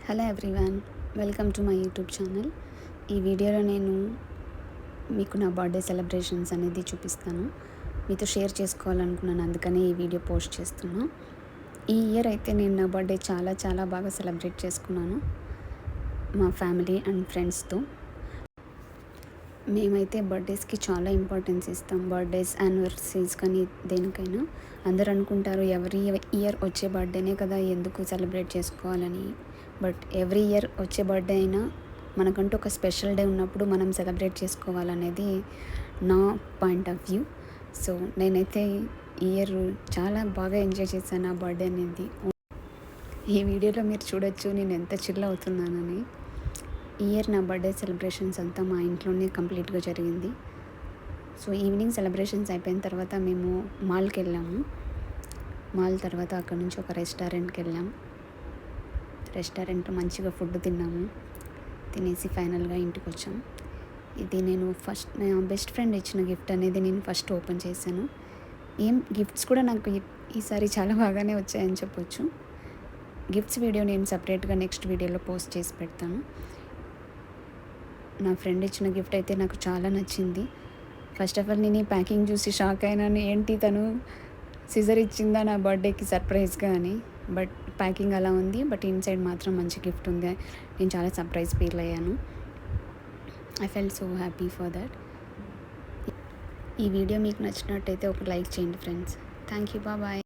Hello everyone, welcome to my YouTube channel. ఈ వీడియోలో నేను మీకు నా బర్త్డే సెలబ్రేషన్స్ అనేది చూపిస్తాను. మీతో షేర్ చేసుకోవాలనుకున్నాను, అందుకనే ఈ వీడియో పోస్ట్ చేస్తున్నా. ఈ ఇయర్ అయితే నేను నా బర్త్డే చాలా బాగా సెలబ్రేట్ చేసుకున్నాను మా ఫ్యామిలీ అండ్ ఫ్రెండ్స్తో. మేమైతే బర్త్డేస్కి చాలా ఇంపార్టెన్స్ ఇస్తాం. బర్త్డేస్, యానివర్సరీస్ కానీ దేనికైనా అందరు అనుకుంటారు ఎవ్రీ ఇయర్ వచ్చే బర్త్డేనే కదా ఎందుకు సెలబ్రేట్ చేసుకోవాలని. బట్ ఎవ్రీ ఇయర్ వచ్చే బర్త్డే అయినా మనకంటూ ఒక స్పెషల్ డే ఉన్నప్పుడు మనం సెలబ్రేట్ చేసుకోవాలనేది నా పాయింట్ ఆఫ్ వ్యూ. సో నేనైతే ఈ ఇయర్ చాలా బాగా ఎంజాయ్ చేశాను నా బర్త్డే అనేది. ఈ వీడియోలో మీరు చూడొచ్చు నేను ఎంత చిల్ అవుతున్నానని. ఈ ఇయర్ నా బర్త్డే సెలబ్రేషన్స్ అంతా మా ఇంట్లోనే కంప్లీట్గా జరిగింది. సో ఈవినింగ్ సెలబ్రేషన్స్ అయిపోయిన తర్వాత మేము మాల్కి వెళ్ళాము. మాల్ తర్వాత అక్కడ నుంచి ఒక రెస్టారెంట్కి వెళ్ళాం. రెస్టారెంట్లో మంచిగా ఫుడ్ తిన్నాము. తినేసి ఫైనల్గా ఇంటికి వచ్చాం. ఇది నేను నా బెస్ట్ ఫ్రెండ్ ఇచ్చిన గిఫ్ట్ అనేది నేను ఫస్ట్ ఓపెన్ చేశాను. గిఫ్ట్స్ కూడా నాకు ఈసారి చాలా బాగానే వచ్చాయని చెప్పొచ్చు. గిఫ్ట్స్ వీడియో నేను సపరేట్గా నెక్స్ట్ వీడియోలో పోస్ట్ చేసి పెడతాను. నా ఫ్రెండ్ ఇచ్చిన గిఫ్ట్ అయితే నాకు చాలా నచ్చింది. ఫస్ట్ ఆఫ్ ఆల్ నేను ఈ ప్యాకింగ్ చూసి షాక్ అయినాను, ఏంటి తను సిజర్ ఇచ్చిందా నా బర్త్డేకి సర్ప్రైజ్గా అని. బట్ ప్యాకింగ్ అలా ఉంది, బట్ ఇన్సైడ్ మాత్రం మంచి గిఫ్ట్ ఉంది. నేను చాలా సర్ప్రైజ్ ఫీల్ అయ్యాను. I felt so happy for that. ఈ వీడియో మీకు నచ్చినట్టయితే ఒక లైక్ చేయండి ఫ్రెండ్స్. Thank you, bye.